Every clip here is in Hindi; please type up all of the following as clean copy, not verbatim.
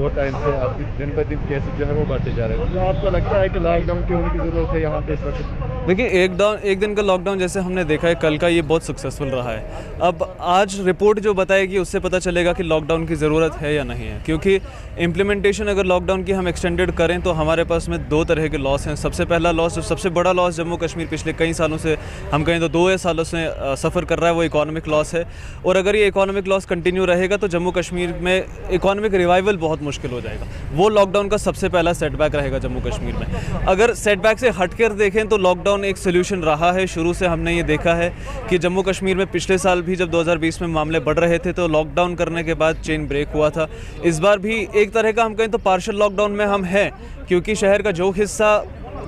बहुत टाइम से आपकी दिन ब दिन केसेस जो है वो बढ़ते जा रहे हैं, तो आपको लगता है कि लॉकडाउन की होने की ज़रूरत है यहाँ पे इस वक्त? देखिए, एक दिन का लॉकडाउन जैसे हमने देखा है कल का, ये बहुत सक्सेसफुल रहा है। अब आज रिपोर्ट जो बताएगी उससे पता चलेगा कि लॉकडाउन की ज़रूरत है या नहीं है, क्योंकि इम्प्लीमेंटेशन अगर लॉकडाउन की हम एक्सटेंडेड करें तो हमारे पास में दो तरह के लॉस हैं। सबसे पहला लॉस, जो सबसे बड़ा लॉस जम्मू कश्मीर पिछले कई सालों से, हम कहें तो 2 सालों से सफ़र कर रहा है, वो इकोनॉमिक लॉस है। और अगर ये इकोनॉमिक लॉस कंटिन्यू रहेगा तो जम्मू कश्मीर में इकोनॉमिक रिवाइवल बहुत मुश्किल हो जाएगा। वो लॉकडाउन का सबसे पहला सेटबैक रहेगा जम्मू कश्मीर में। अगर सेटबैक से हटकर देखें तो लॉकडाउन एक सोल्यूशन रहा है। शुरू से हमने ये देखा है कि जम्मू कश्मीर में पिछले साल भी जब 2020 में मामले बढ़ रहे थे तो लॉकडाउन करने के बाद चेन ब्रेक हुआ था। इस बार भी एक तरह का हम कहें तो पार्शियल लॉकडाउन में हम हैं, क्योंकि शहर का जो हिस्सा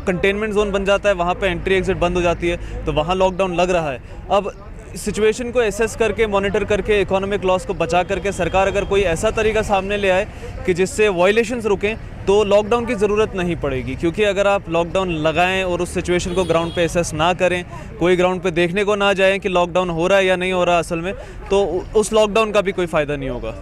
कंटेनमेंट जोन बन जाता है वहाँ पे एंट्री एग्जिट बंद हो जाती है, तो वहाँ लॉकडाउन लग रहा है। अब सिचुएशन को एसेस करके, मॉनिटर करके, इकोनॉमिक लॉस को बचा करके सरकार अगर कोई ऐसा तरीका सामने ले आए कि जिससे वायलेशंस रुकें तो लॉकडाउन की ज़रूरत नहीं पड़ेगी। क्योंकि अगर आप लॉकडाउन लगाएं और उस सिचुएशन को ग्राउंड पे एसेस ना करें, कोई ग्राउंड पे देखने को ना जाएं कि लॉकडाउन हो रहा है या नहीं हो रहा असल में, तो उस लॉकडाउन का भी कोई फ़ायदा नहीं होगा।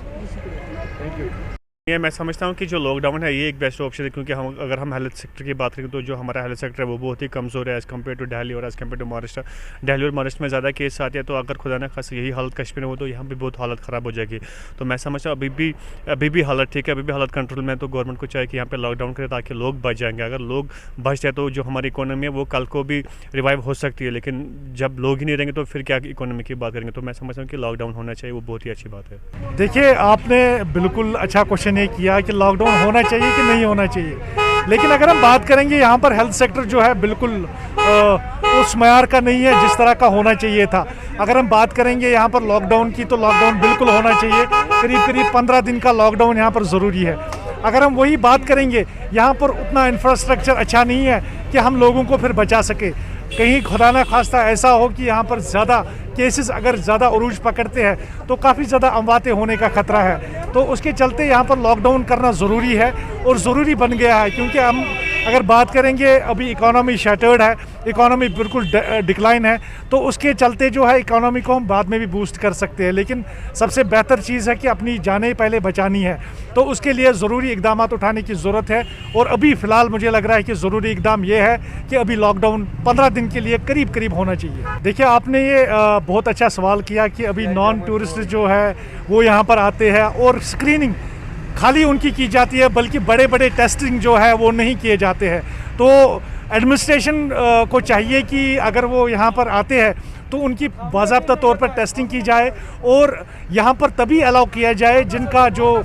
ये मैं समझता हूँ कि जो लॉकडाउन है ये एक बेस्ट ऑप्शन है, क्योंकि अगर हम हेल्थ सेक्टर की बात करें तो जो हमारा हेल्थ सेक्टर है वो बहुत ही कमज़ोर है एज़ कम्पेयर टू दिल्ली और as compare to Maharashtra. Delhi और महाराष्ट्र में ज़्यादा केस आते हैं, तो अगर खुदा न खास यही हालत कश्मीर में हो तो यहाँ भी बहुत हालत ख़राब हो जाएगी। तो मैं समझता हूँ अभी भी हालत ठीक है, अभी भी हालत कंट्रोल में है, तो गवर्नमेंट को चाहिए कि यहाँ पर लॉकडाउन करे ताकि लोग बच जाएंगे। अगर लोग बच जाए तो जो हमारी इकोनॉमी है वो कल को भी रिवाइव हो सकती है, लेकिन जब लोग ही नहीं रहेंगे तो फिर क्या इकोनॉमी की बात करेंगे। तो मैं समझता हूँ कि लॉकडाउन होना चाहिए, वो बहुत ही अच्छी बात है। देखिए, आपने बिल्कुल अच्छा क्वेश्चन ये किया कि लॉकडाउन होना चाहिए कि नहीं होना चाहिए, लेकिन अगर हम बात करेंगे यहाँ पर हेल्थ सेक्टर जो है बिल्कुल उस मयार का नहीं है जिस तरह का होना चाहिए था। अगर हम बात करेंगे यहाँ पर लॉकडाउन की, तो लॉकडाउन बिल्कुल होना चाहिए। करीब 15 दिन का लॉकडाउन यहाँ पर ज़रूरी है। अगर हम वही बात करेंगे, यहाँ पर उतना इंफ्रास्ट्रक्चर अच्छा नहीं है कि हम लोगों को फिर बचा सके। कहीं खुदा न खास्ता ऐसा हो कि यहाँ पर ज़्यादा केसेस अगर ज़्यादा उरूज पकड़ते हैं तो काफ़ी ज़्यादा अमवातें होने का ख़तरा है। तो उसके चलते यहाँ पर लॉकडाउन करना ज़रूरी है और ज़रूरी बन गया है, क्योंकि हम अगर बात करेंगे अभी इकोनॉमी शटर्ड है, इकोनॉमी बिल्कुल डिक्लाइन है, तो उसके चलते जो है इकोनॉमी को हम बाद में भी बूस्ट कर सकते हैं। लेकिन सबसे बेहतर चीज़ है कि अपनी जानें पहले बचानी है, तो उसके लिए ज़रूरी इकदाम उठाने की ज़रूरत है। और अभी फ़िलहाल मुझे लग रहा है कि ज़रूरी इकदाम ये है कि अभी लॉकडाउन 15 दिन के लिए करीब होना चाहिए। देखिए, आपने ये बहुत अच्छा सवाल किया कि अभी नॉन टूरिस्ट जो है वो यहाँ पर आते हैं और स्क्रीनिंग खाली उनकी की जाती है, बल्कि बड़े टेस्टिंग जो है वो नहीं किए जाते हैं। तो एडमिनिस्ट्रेशन को चाहिए कि अगर वो यहाँ पर आते हैं तो उनकी बाज़ाब्ता तौर पर टेस्टिंग की जाए और यहाँ पर तभी अलाउ किया जाए जिनका जो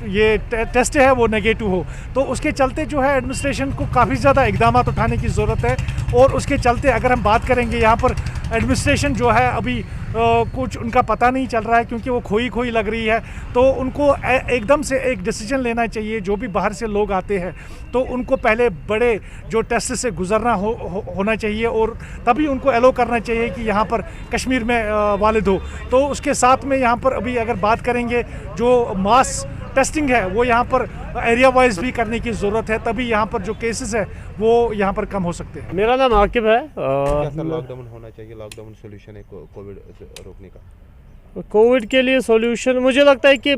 ये टेस्ट है वो नेगेटिव हो। तो उसके चलते जो है एडमिनिस्ट्रेशन को काफ़ी ज़्यादा इक़दाम उठाने की ज़रूरत है। और उसके चलते अगर हम बात करेंगे, यहाँ पर एडमिनिस्ट्रेशन जो है अभी कुछ उनका पता नहीं चल रहा है, क्योंकि वो खोई लग रही है। तो उनको एकदम से एक डिसीजन लेना चाहिए। जो भी बाहर से लोग आते हैं तो उनको पहले बड़े जो टेस्ट से गुजरना होना चाहिए और तभी उनको एलो करना चाहिए कि यहाँ पर कश्मीर में वालिद हो। तो उसके साथ में यहाँ पर अभी अगर बात करेंगे, जो मास टेस्टिंग है वो यहाँ पर एरिया वाइज भी करने की ज़रूरत है, तभी यहाँ पर जो केसेस है वो यहाँ पर कम हो सकते हैं। मेरा नाम आकिब है। लॉकडाउन होना चाहिए, लॉकडाउन सोल्यूशन है कोविड रोकने का? कोविड के लिए सॉल्यूशन मुझे लगता है कि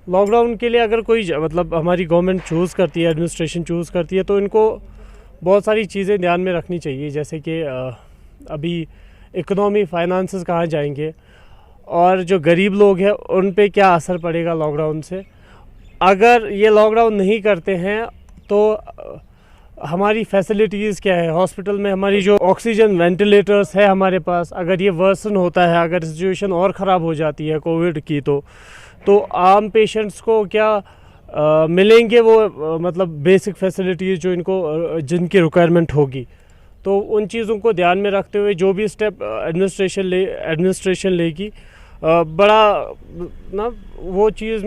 लॉकडाउन के लिए अगर कोई मतलब हमारी गवर्नमेंट चूज़ करती है, एडमिनिस्ट्रेशन चूज़ करती है, तो इनको बहुत सारी चीज़ें ध्यान में रखनी चाहिए। जैसे कि अभी इकोनॉमी फाइनेंसेस कहाँ जाएंगे और जो गरीब लोग हैं उन पे क्या असर पड़ेगा लॉकडाउन से। अगर ये लॉकडाउन नहीं करते हैं तो हमारी फैसिलिटीज़ क्या है, हॉस्पिटल में हमारी जो ऑक्सीजन वेंटिलेटर्स है हमारे पास, अगर ये वर्सन होता है, अगर सिचुएशन और ख़राब हो जाती है कोविड की, तो आम पेशेंट्स को क्या मिलेंगे वो मतलब बेसिक फैसिलिटीज़ जो इनको जिनकी रिक्वायरमेंट होगी। तो उन चीज़ों को ध्यान में रखते हुए जो भी स्टेप एडमिनिस्ट्रेशन लेगी, बड़ा ना वो चीज़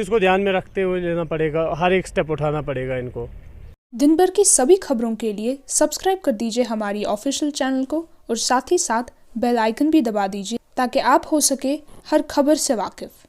को ध्यान में रखते हुए लेना पड़ेगा, हर एक स्टेप उठाना पड़ेगा इनको। दिन भर की सभी खबरों के लिए सब्सक्राइब कर दीजिए हमारी ऑफिशियल चैनल को और साथ ही साथ बेल आइकन भी दबा दीजिए ताकि आप हो सके हर खबर से वाकिफ़।